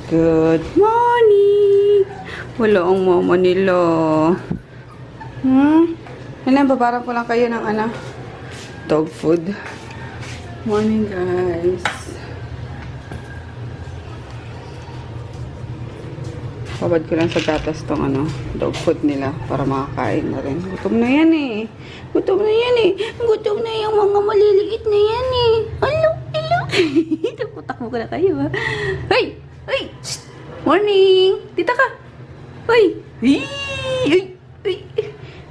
Good morning! Wala ang mama nila. Babaran ko lang kayo ng dog food. Morning, guys. Babad ko lang sa gatas tong dog food nila para makakain na rin. Gutom na yan eh. Gutom na yan eh. Gutom na yung mga maliliit na yan eh. Alo, alo. Takbo ka na kayo ha. Hey! Hey! Shh! Morning! Tita ka! Hey! Hey! Hey! Hey!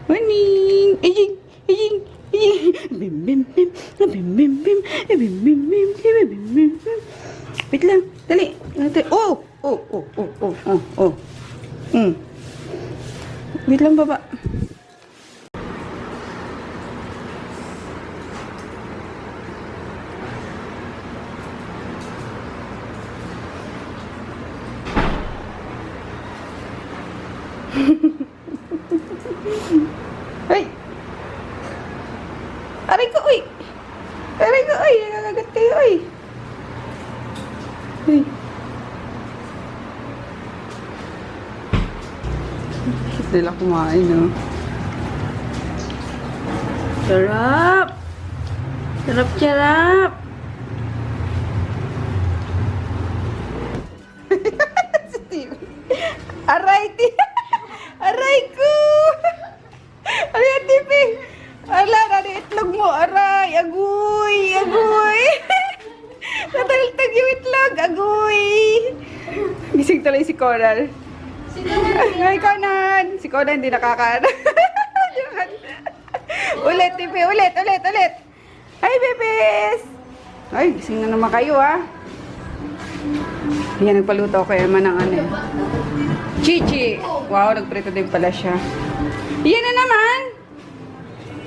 Morning! Ejing! Ejing! Bim bim bim! Bim bim bim! Bim bim bim! Bim bim bim! Wait lang! Dali! Oh! Oh! Oh! Oh! Oh! Oh! Oh! Wait lang baba. Ay! Aray ko, uy! Aray ko, uy! Nagagagat kayo, uy! Uy! Bakit nila kumain, no? Sarap! Sarap, sarap! Aray, aray ko! Aray, tipi! Ala, nari itlog mo, aray! Agoy! Agoy! Nataltag yung itlog! Agoy! Gising tuloy si Coral. Ay, Conan! Si Conan hindi nakakaano. Ulit, tipi! Ulit! Ulit! Ulit! Ay, bebes! Ay, gising na naman kayo, ha? Yan, nagpaluto ko naman ng Chichi. Wow, nagprito din pala siya. Yan na naman.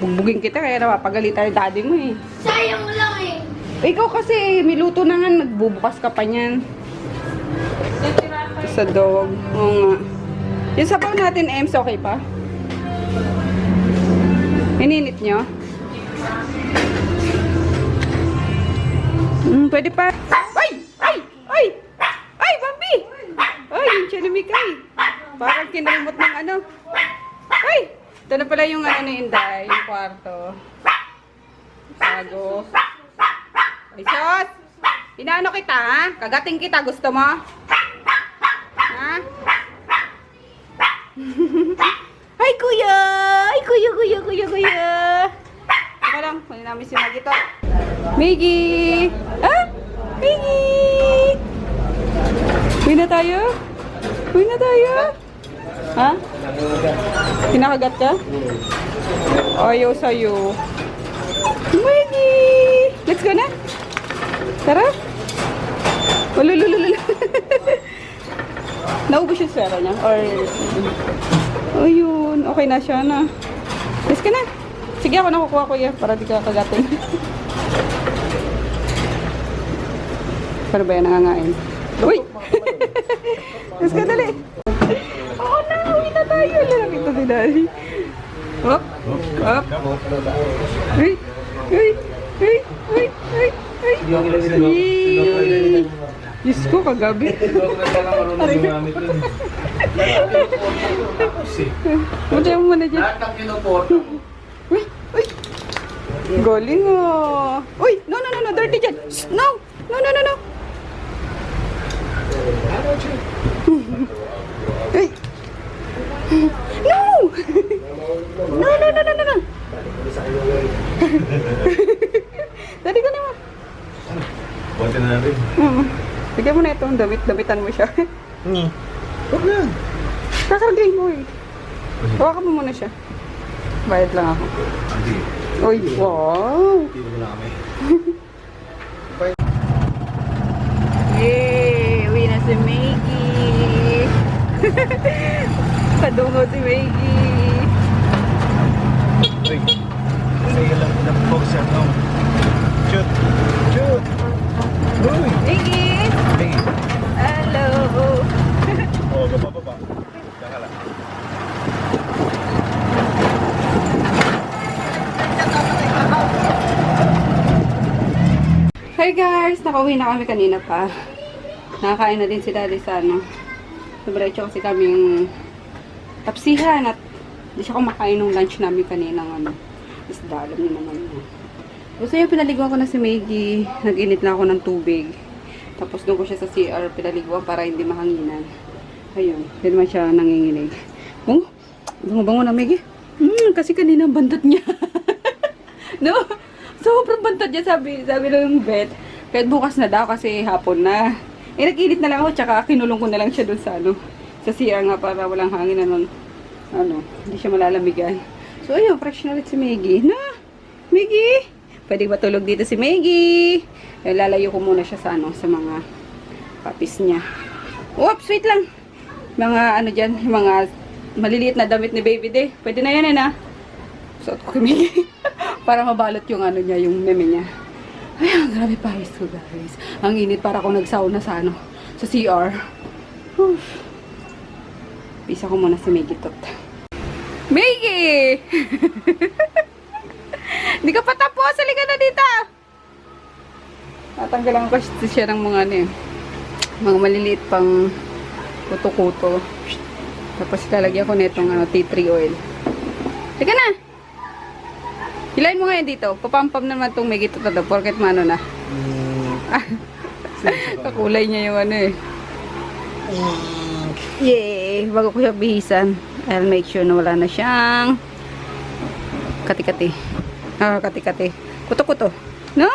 Bugbugin kita kaya napapagalitan yung daddy mo eh. Sayang lang eh. Ikaw kasi, miluto na nga, nagbubukas ka pa niyan. Sa dog. Oo nga. Yung sabaw natin, Ems, okay pa? Ininit nyo? Pwede pa. Ay! Ay! Ay! Ay, Bambi! Ay, yung chanumikay. Parang kinalimot ng Ay! Ito na pala yung ni Inday, yung kwarto. Bago. Ay, sos! Inaano kita, ha? Kagating kita, gusto mo? Ha? Ay, kuya! Ay, kuya, kuya, kuya, kuya! Teka lang, kunin namin si Maggie to. Maggie! Ah! Maggie! Uwi na tayo? Uwi na tayo? Ha? Kinakagat ka? Ayaw sa'yo. Maggie! Let's go na! Tara! Ululululul. Naubos yung sera niya? Or... Ayun. Okay na siya na. Let's go na! Sige, ako nakukuha ko yan para di ka kagatin. Paano ba yan nangangain? Uy! Let's go, dali! Oo na! Uwi na tayo! Lalaki ito din dali. Hop! Hop! Uy! Uy! Uy! Uy! Uy! Uy! Yee! Diyos ko, kagabi. Muna mo muna dyan. Uy! Uy! Galing ah! Uy! No, no, no, no! Dirty dyan! No! No, no, no, no! Hey! No! No, no, no, no, no, no! Dali ka naman. Buwate na natin. Bigyan mo na itong damit-damitan mo siya. Huwag na. Kakargain mo eh. Hawakan mo muna siya. Bayad lang ako. Hindi. Uy, wow! Hindi mo na kami. Yay! Uwi na si Maggie! Padungo si Maggie! Uy. Sige lang na post yan. Shoot! Shoot! Uy! Maggie! Hey! Hello! Oh, baba. Dahala. Hi guys! Nakauwi na kami kanina pa. Nakakain na din si Daddy sa ano. Sobrecho kasi kaming tapsihan at hindi siya kumakain ng lunch namin kaninang ano. Isda, alam niyo naman yun. Gusto niya, pinaliguan ko na si Maggie. Nag-init na ako ng tubig. Tapos doon ko siya sa CR pinaliguan para hindi mahanginan. Ayun, hindi naman siya nanginginig. Oh, bango-bango na Maggie. Kasi kanina bantat niya. No? Sobrang bantat niya, sabi ng vet. Kahit bukas na daw kasi hapon na. Nag-init na lang ako, tsaka kinulong ko na lang siya doon sa ano. Sa CR nga para walang hangin na nun. Ano, hindi siya malalamigan. So ayun, fresh na ulit si Maggie. Na, Maggie! Pwede ba tulog dito si Maggie? Lalayo ko muna siya sa ano, sa mga papis niya. Oops, wait lang. Mga ano dyan, mga maliliit na damit ni Baby Day. Pwede na yan na. Suot ko kay Maggie. Para mabalot yung ano niya, yung meme niya. Ay, ang grabe pahis ko guys. Ang init para ako nagsauna sa ano, sa CR. Pisa ko muna si Maggie tot. Maggie! Hindi ka pa tapos. Halika na dito. Tatanggalan ko siya ng mga ano eh. Mga maliliit pang kuto-kuto. Tapos lalagyan ko nitong ano, tea tree oil. Halika na! Hilahin mo ngayon dito. Papampam naman itong Maggie tot na. Porket mano na. Kakulay niya yung ano eh. Yay! Bago ko siya bihisan, I'll make sure na wala na siyang kati-kati. Kati-kati. Kuto-kuto. Na?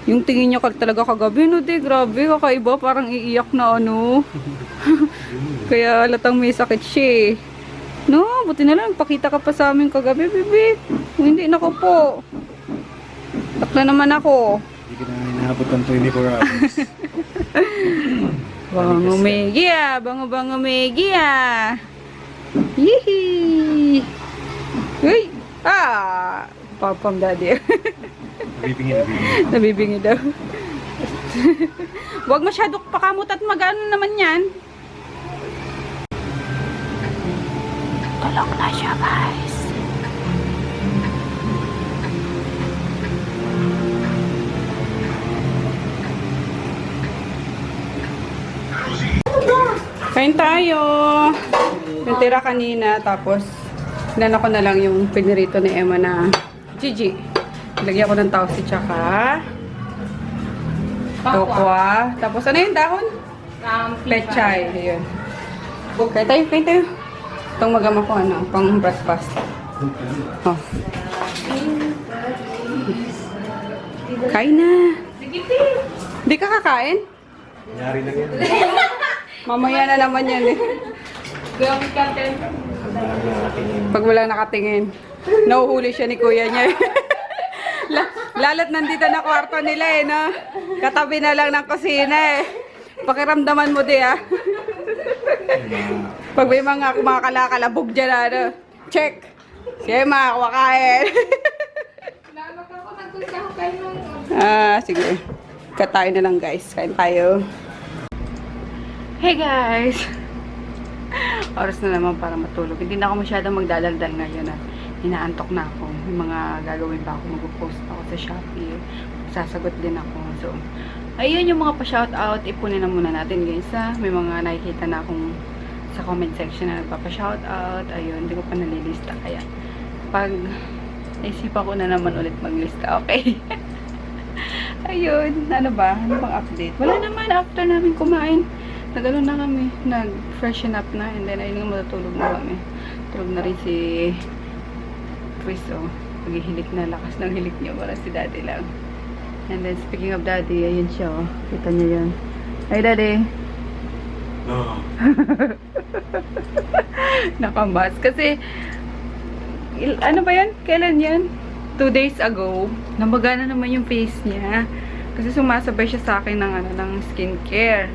Yung tingin niya talaga kagabi, no? Di, grabe. Kakaiba. Parang iiyak na ano. Kaya halatang may sakit siya eh. No? Buti na lang. Pakita ka pa sa amin kagabi, bebe. Hindi na ko po. Takla naman ako. Hindi ka na inaabot ng 24 hours. Bango Maggie ah. Bango Maggie ah. Yee! Uy! Ah! Papam daddy. Nabibingi daw. Huwag masyado pakamot at mag-ano naman yan. Tulog na siya guys. Kain tayo. Yung tira kanina, tapos hinano ko na lang yung pinirito ni Emma na Gigi. Lagyan ko ng tausi tsaka tokwa. Tapos ano yung dahon? Pechay. Ayun. Kain tayo. Itong magama ko ano, pang breakfast. Oh. Kain na. Hindi ka kakain? Nangyari lang yan. Mamaya na naman yan eh. Pag wala nakatingin. Nahuhuli siya ni kuya niya. Lalat nandito na kwarto nila eh, no? Katabi na lang ng kusina eh. Pakiramdaman mo di ah. Pag may mga kalabog dyan ano. Check! Sige ma, kumakain. Sige. Katayin na lang guys. Kain tayo. Hey guys! Oras na naman para matulog. Hindi na ako masyadong magdadaldal ngayon at inaantok na ako. May mga gagawin pa ako. Mag-post ako sa Shopee. Sasagot din ako. So, ayun yung mga pa-shoutout. Ipunin na muna natin guys ha. May mga nakikita na akong sa comment section na nagpapa-shoutout. Ayun, hindi ko pa nalilista. Kaya, pag naisipan ko na naman ulit maglista. Okay? Ayun, ano ba? Ano bang update? Wala naman after namin kumain. Nagano na kami, nag-freshen up na, and then ayun nga matutulog na kami. Tulog na rin si Chris, oh. Naghihilik na, lakas ng hilik niya, para si Daddy lang. And then speaking of Daddy, ayun siya, oh. Kita niyo yun. Hi Daddy! No. Nakambas. Kasi, ano ba yan? Kailan yan? 2 days ago, nabagana naman yung face niya. Kasi sumasabay siya sa akin ng, ng skincare.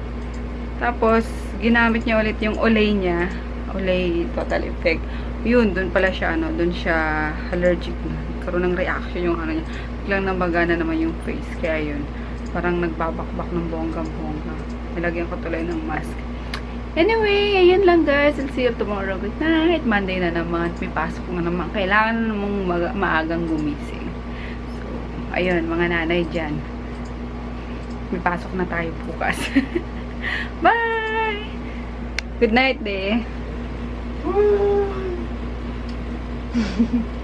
Tapos, ginamit niya ulit yung Olay niya. Olay Total Effect. Yun, dun pala siya, dun siya allergic na. Karoon ng reaction yung ano niya. Biglang nabagana naman yung face. Kaya yun, parang nagbabakbak ng bonggang-bongga. Nilagyan ko tuloy ng mask. Anyway, ayan lang guys. I'll see you tomorrow. Good night. Monday na naman. May pasok na naman. Kailangan namang maagang gumising. So, ayun, mga nanay dyan. May pasok na tayo bukas. Bye! Good night, eh.